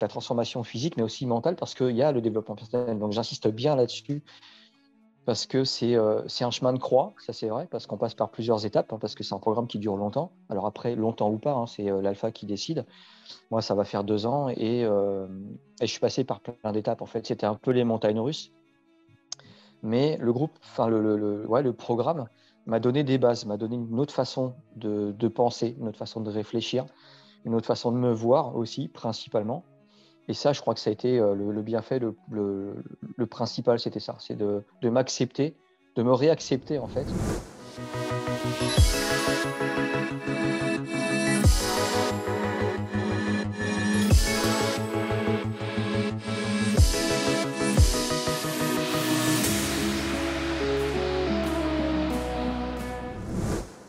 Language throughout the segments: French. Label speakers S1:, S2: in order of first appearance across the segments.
S1: la transformation physique, mais aussi mentale, parce qu'il y a le développement personnel. Donc, j'insiste bien là-dessus, parce que c'est un chemin de croix, ça c'est vrai, parce qu'on passe par plusieurs étapes, hein, parce que c'est un programme qui dure longtemps. Alors après, longtemps ou pas, hein, c'est l'alpha qui décide. Moi, ça va faire 2 ans et je suis passé par plein d'étapes. En fait, c'était un peu les montagnes russes. Mais le groupe, enfin le programme m'a donné des bases, m'a donné une autre façon de penser, une autre façon de réfléchir, une autre façon de me voir aussi, principalement. Et ça, je crois que ça a été le bienfait, le principal, c'était ça, c'est de m'accepter, de me réaccepter en fait.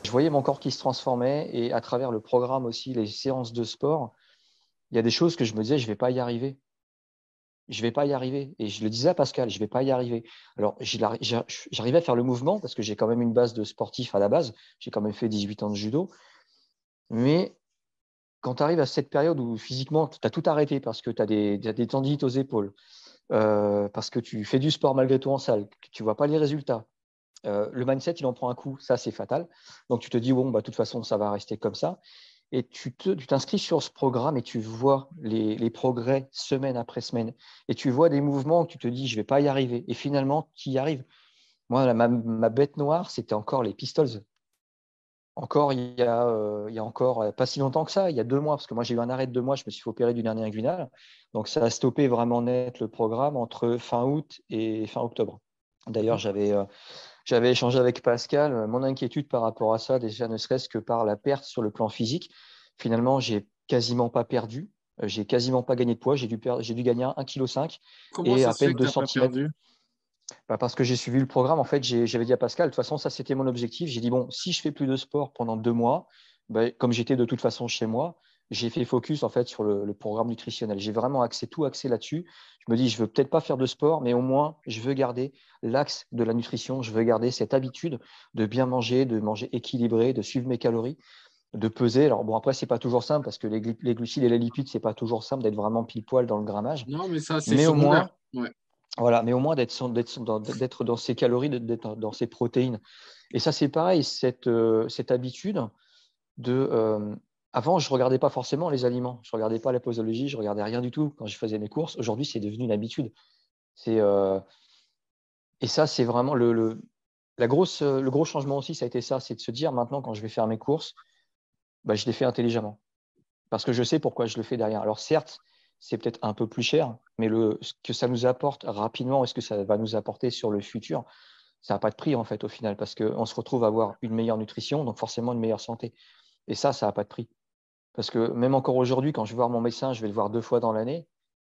S1: Je voyais mon corps qui se transformait et à travers le programme aussi, les séances de sport, il y a des choses que je me disais, je ne vais pas y arriver. Je ne vais pas y arriver. Et je le disais à Pascal, je ne vais pas y arriver. Alors, j'arrivais à faire le mouvement parce que j'ai quand même une base de sportif à la base. J'ai quand même fait 18 ans de judo. Mais quand tu arrives à cette période où physiquement, tu as tout arrêté parce que tu as des tendinites aux épaules, parce que tu fais du sport malgré tout en salle, que tu ne vois pas les résultats, le mindset, il en prend un coup. Ça, c'est fatal. Donc, tu te dis, bon, bah, de toute façon, ça va rester comme ça. Et tu t'inscris sur ce programme et tu vois les progrès semaine après semaine. Et tu vois des mouvements où tu te dis, je ne vais pas y arriver. Et finalement, tu y arrives. Moi, ma bête noire, c'était encore les pistols. Encore, il y a encore pas si longtemps que ça, il y a 2 mois, parce que moi, j'ai eu un arrêt de 2 mois, je me suis fait opérer d'une hernie inguinale. Donc, ça a stoppé vraiment net le programme entre fin août et fin octobre. D'ailleurs, j'avais échangé avec Pascal, mon inquiétude par rapport à ça, déjà ne serait-ce que par la perte sur le plan physique. Finalement, j'ai quasiment pas perdu, j'ai quasiment pas gagné de poids, j'ai dû gagner 1,5 kg
S2: Comment
S1: et
S2: ça
S1: à
S2: se fait
S1: peine
S2: que
S1: 2
S2: tu n'as pas
S1: cm.
S2: perdu?
S1: Parce que j'ai suivi le programme, en fait, j'avais dit à Pascal, de toute façon, ça c'était mon objectif. J'ai dit, bon, si je fais plus de sport pendant 2 mois, ben, comme j'étais de toute façon chez moi, j'ai fait focus en fait sur le programme nutritionnel. J'ai vraiment tout axé là-dessus. Je me dis, je veux peut-être pas faire de sport, mais au moins, je veux garder l'axe de la nutrition. Je veux garder cette habitude de bien manger, de manger équilibré, de suivre mes calories, de peser. Alors bon, après, c'est pas toujours simple parce que les glucides et les lipides, c'est pas toujours simple d'être vraiment pile poil dans le grammage.
S2: Non, mais ça, c'est
S1: Mais au
S2: secondaire.
S1: moins,
S2: Ouais.
S1: voilà, mais au moins d'être dans ses calories, d'être dans ses protéines. Et ça, c'est pareil, cette habitude de. Avant, je ne regardais pas forcément les aliments. Je ne regardais pas la posologie, je ne regardais rien du tout quand je faisais mes courses. Aujourd'hui, c'est devenu une habitude. C'est, euh, et ça, c'est vraiment le gros changement aussi, ça a été ça, c'est de se dire maintenant, quand je vais faire mes courses, bah, je les fais intelligemment. Parce que je sais pourquoi je le fais derrière. Alors certes, c'est peut-être un peu plus cher, mais ce que ça nous apporte rapidement et ce que ça va nous apporter sur le futur, ça n'a pas de prix en fait au final, parce qu'on se retrouve à avoir une meilleure nutrition, donc forcément une meilleure santé. Et ça n'a pas de prix. Parce que même encore aujourd'hui, quand je vais voir mon médecin, je vais le voir 2 fois dans l'année.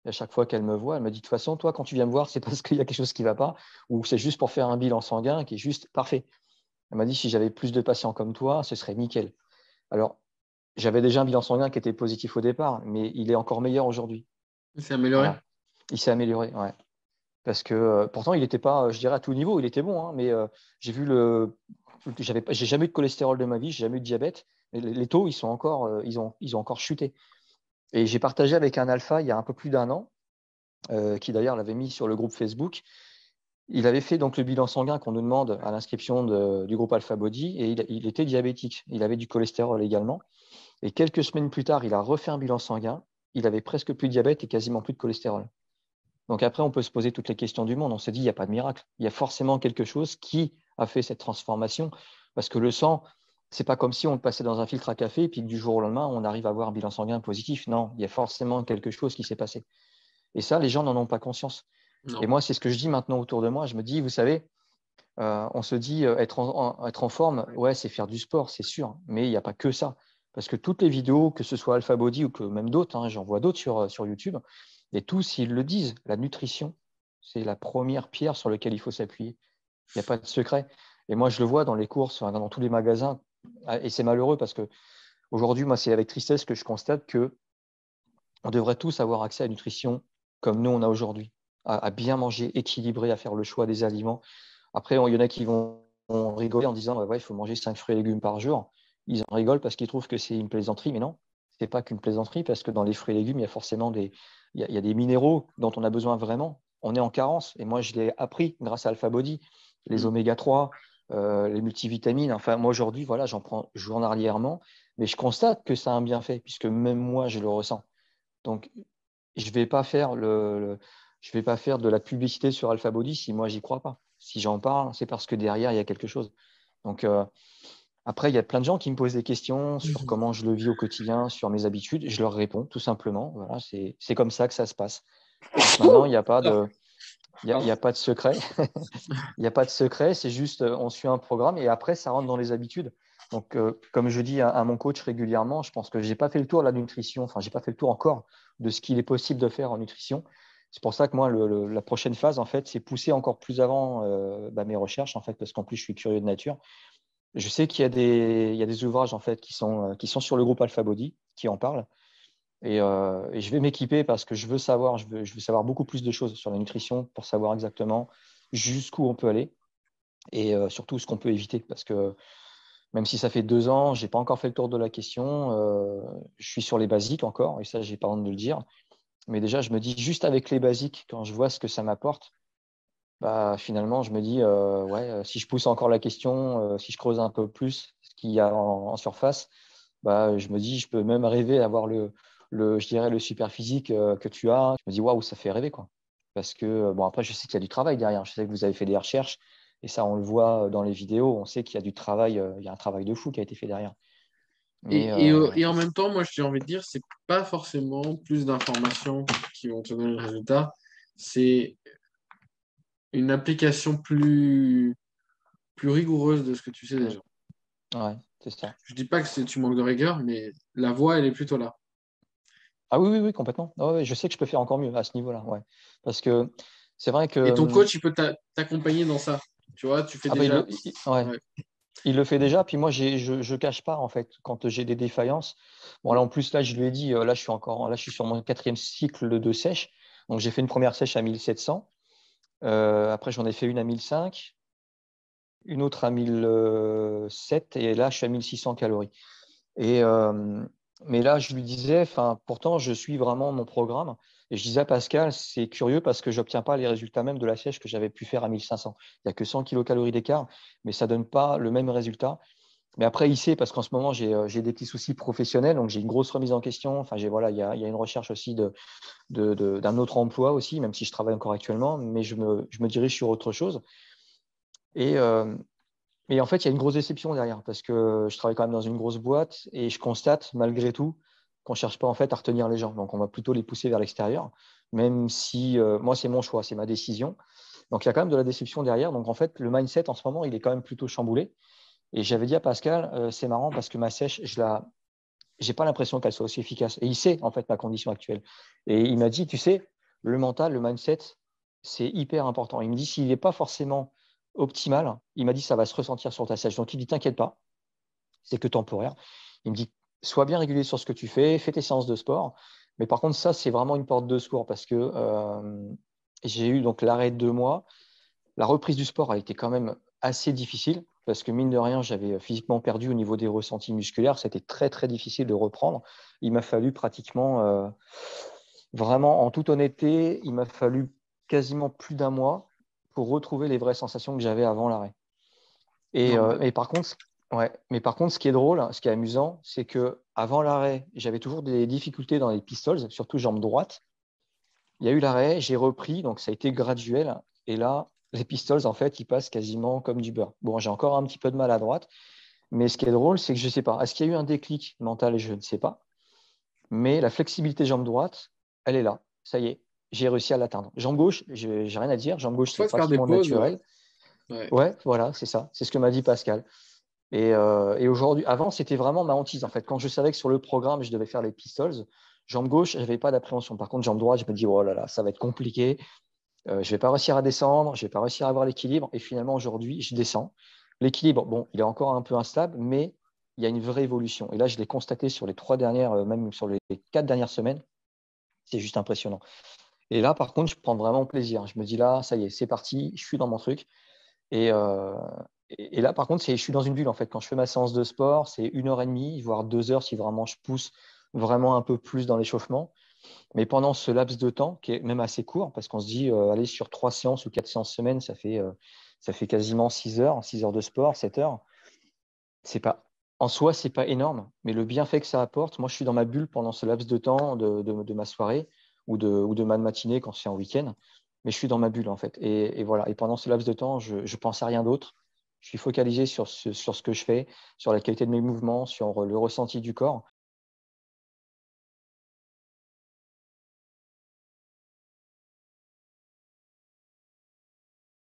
S1: Et à chaque fois qu'elle me voit, elle me dit de toute façon, toi, quand tu viens me voir, c'est parce qu'il y a quelque chose qui ne va pas, ou c'est juste pour faire un bilan sanguin qui est juste parfait. Elle m'a dit si j'avais plus de patients comme toi, ce serait nickel. Alors, j'avais déjà un bilan sanguin qui était positif au départ, mais il est encore meilleur aujourd'hui.
S2: C'est amélioré.
S1: Voilà. Il s'est amélioré, ouais. Parce que pourtant, il n'était pas, je dirais, à tout niveau, il était bon, hein, mais j'ai vu j'ai jamais eu de cholestérol de ma vie, j'ai jamais eu de diabète, mais les taux, ils sont encore, ils ont encore chuté. Et j'ai partagé avec un alpha il y a un peu plus d'1 an, qui d'ailleurs l'avait mis sur le groupe Facebook. Il avait fait donc le bilan sanguin qu'on nous demande à l'inscription du groupe Alpha Body et il était diabétique. Il avait du cholestérol également. Et quelques semaines plus tard, il a refait un bilan sanguin. Il avait presque plus de diabète et quasiment plus de cholestérol. Donc après, on peut se poser toutes les questions du monde. On s'est dit, il n'y a pas de miracle. Il y a forcément quelque chose qui a fait cette transformation. Parce que le sang, c'est pas comme si on le passait dans un filtre à café et puis que du jour au lendemain, on arrive à avoir un bilan sanguin positif. Non, il y a forcément quelque chose qui s'est passé. Et ça, les gens n'en ont pas conscience. Et
S2: Non.
S1: moi, c'est ce que je dis maintenant autour de moi. Je me dis, vous savez, on se dit être en forme, ouais, c'est faire du sport, c'est sûr. Mais il n'y a pas que ça. Parce que toutes les vidéos, que ce soit Alpha Body ou que même d'autres, hein, j'en vois d'autres sur YouTube, et tous, ils le disent, la nutrition, c'est la première pierre sur laquelle il faut s'appuyer. Il n'y a pas de secret. Et moi, je le vois dans les courses, enfin, dans tous les magasins. Et c'est malheureux parce que aujourd'hui, moi, c'est avec tristesse que je constate que on devrait tous avoir accès à la nutrition comme nous, on a aujourd'hui, à bien manger, équilibré, à faire le choix des aliments. Après, il y en a qui vont rigoler en disant ouais, il faut manger 5 fruits et légumes par jour. Ils en rigolent parce qu'ils trouvent que c'est une plaisanterie, mais non, c'est pas qu'une plaisanterie parce que dans les fruits et légumes, il y a forcément il y a des minéraux dont on a besoin vraiment. On est en carence. Et moi, je l'ai appris grâce à Alpha Body, les oméga 3, les multivitamines. Enfin, moi, aujourd'hui, voilà, j'en prends journalièrement, mais je constate que ça a un bienfait puisque même moi, je le ressens. Donc, je vais pas faire je vais pas faire de la publicité sur Alpha Body si moi, j'y crois pas. Si j'en parle, c'est parce que derrière, il y a quelque chose. Donc, après, il y a plein de gens qui me posent des questions sur
S2: Mhm.
S1: comment je le vis au quotidien, sur mes habitudes. Je leur réponds tout simplement. Voilà, c'est comme ça que ça se passe. Donc maintenant, il n'y a pas
S2: Ah,
S1: de, il y a pas de secret. Il n'y a pas de secret. C'est juste, on suit un programme et après, ça rentre dans les habitudes. Donc, comme je dis à mon coach régulièrement, je pense que j'ai pas fait le tour de la nutrition. Enfin, j'ai pas fait le tour encore de ce qu'il est possible de faire en nutrition. C'est pour ça que moi, la prochaine phase, en fait, c'est pousser encore plus avant mes recherches, en fait, parce qu'en plus, je suis curieux de nature. Je sais qu'il y a des ouvrages en fait qui sont sur le groupe Alpha Body qui en parlent et je vais m'équiper parce que je veux savoir beaucoup plus de choses sur la nutrition pour savoir exactement jusqu'où on peut aller et surtout ce qu'on peut éviter parce que même si ça fait 2 ans, j'ai pas encore fait le tour de la question. Je suis sur les basiques encore et ça j'ai pas honte de le dire. Mais déjà je me dis juste avec les basiques quand je vois ce que ça m'apporte, bah, finalement, je me dis, ouais, si je pousse encore la question, si je creuse un peu plus ce qu'il y a en surface, bah, je me dis, je peux même rêver d'avoir je dirais, le super physique que tu as. Je me dis, waouh, ça fait rêver, quoi. Parce que, bon, après, je sais qu'il y a du travail derrière. Je sais que vous avez fait des recherches et ça, on le voit dans les vidéos. On sait qu'il y a du travail, il y a un travail de fou qui a été fait derrière. Mais
S2: Et en même temps, moi, j'ai envie de dire, c'est pas forcément plus d'informations qui vont te donner le résultat. C'est une application plus rigoureuse de ce que tu sais déjà.
S1: ouais, c'est ça.
S2: Je dis pas que tu manques de rigueur, mais la voie, elle est plutôt là.
S1: Ah oui, oui, oui, complètement. Ah ouais, je sais que je peux faire encore mieux à ce niveau-là. Ouais. Parce que c'est vrai que.
S2: Et ton coach, il peut t'accompagner dans ça. Tu vois, tu fais
S1: Ah ben,
S2: déjà.
S1: ouais.
S2: Ouais.
S1: Il le fait déjà, puis moi je cache pas en fait quand j'ai des défaillances. Bon là en plus là je lui ai dit là je suis sur mon quatrième cycle de sèche, donc j'ai fait une première sèche à 1700. Après j'en ai fait une à 1005, une autre à 1007 et là je suis à 1600 calories. Et mais là je lui disais, enfin pourtant je suis vraiment mon programme et je disais à Pascal c'est curieux parce que j'obtiens pas les résultats même de la sèche que j'avais pu faire à 1500. Il y a que 100 kilocalories d'écart, mais ça donne pas le même résultat. Mais après, il sait, parce qu'en ce moment, j'ai des petits soucis professionnels, donc j'ai une grosse remise en question. Enfin, voilà, il y a une recherche aussi d'un autre emploi aussi, même si je travaille encore actuellement, mais je me dirige sur autre chose. Et, euh, et en fait, il y a une grosse déception derrière, parce que je travaille quand même dans une grosse boîte et je constate, malgré tout, qu'on ne cherche pas en fait à retenir les gens. Donc, on va plutôt les pousser vers l'extérieur, même si moi, c'est mon choix, c'est ma décision. Donc, il y a quand même de la déception derrière. Donc, en fait, le mindset en ce moment, il est quand même plutôt chamboulé. Et j'avais dit à Pascal, c'est marrant parce que ma sèche, j'ai pas l'impression qu'elle soit aussi efficace. Et il sait en fait ma condition actuelle. Et il m'a dit, tu sais, le mental, le mindset, c'est hyper important. Il me dit, s'il n'est pas forcément optimal, il m'a dit, ça va se ressentir sur ta sèche. Donc il dit, t'inquiète pas, c'est que temporaire. Il me dit, sois bien régulier sur ce que tu fais tes séances de sport. Mais par contre, ça, c'est vraiment une porte de secours parce que j'ai eu donc l'arrêt de 2 mois. La reprise du sport a été quand même assez difficile parce que mine de rien, j'avais physiquement perdu au niveau des ressentis musculaires. C'était très, très difficile de reprendre. Il m'a fallu pratiquement, vraiment, en toute honnêteté, il m'a fallu quasiment plus d'un mois pour retrouver les vraies sensations que j'avais avant l'arrêt.
S2: Normal.
S1: Et par contre, ouais, mais par contre, ce qui est drôle, ce qui est amusant, c'est que avant l'arrêt, j'avais toujours des difficultés dans les pistols, surtout jambe droite. Il y a eu l'arrêt, j'ai repris, donc ça a été graduel. Et là, les pistols, en fait, ils passent quasiment comme du beurre. Bon, j'ai encore un petit peu de mal à droite, mais ce qui est drôle, c'est que je ne sais pas. Est-ce qu'il y a eu un déclic mental? Je ne sais pas. Mais la flexibilité jambe droite, elle est là. Ça y est, j'ai réussi à l'atteindre. Jambe gauche, j'ai rien à dire. Jambe gauche, c'est
S2: Parfois, se faire des
S1: pratiquement
S2: pauses, ouais.
S1: naturel.
S2: Ouais.
S1: Ouais, voilà, c'est ça. C'est ce que m'a dit Pascal. Et aujourd'hui, avant, c'était vraiment ma hantise. En fait, quand je savais que sur le programme, je devais faire les pistols, jambe gauche, je n'avais pas d'appréhension. Par contre, jambe droite, je me dis, oh là là, ça va être compliqué. Je ne vais pas réussir à descendre, je ne vais pas réussir à avoir l'équilibre. Et finalement, aujourd'hui, je descends. L'équilibre, bon, il est encore un peu instable, mais il y a une vraie évolution. Et là, je l'ai constaté sur les 3 dernières, même sur les 4 dernières semaines. C'est juste impressionnant. Et là, par contre, je prends vraiment plaisir. Je me dis là, ça y est, c'est parti, je suis dans mon truc. Et, euh, et là, par contre, je suis dans une bulle en fait. Quand je fais ma séance de sport, c'est 1 heure et demie, voire 2 heures si vraiment je pousse vraiment un peu plus dans l'échauffement. Mais pendant ce laps de temps, qui est même assez court, parce qu'on se dit, aller sur 3 séances ou 4 séances semaine, ça fait quasiment 6 heures de sport, 7 heures. C'est pas, en soi, c'est pas énorme, mais le bienfait que ça apporte, moi, je suis dans ma bulle pendant ce laps de temps de ma soirée ou de ma matinée quand c'est en week-end, mais je suis dans ma bulle, en fait. Et voilà. Et pendant ce laps de temps, je pense à rien d'autre. Je suis focalisé sur ce que je fais, sur la qualité de mes mouvements, sur le ressenti du corps.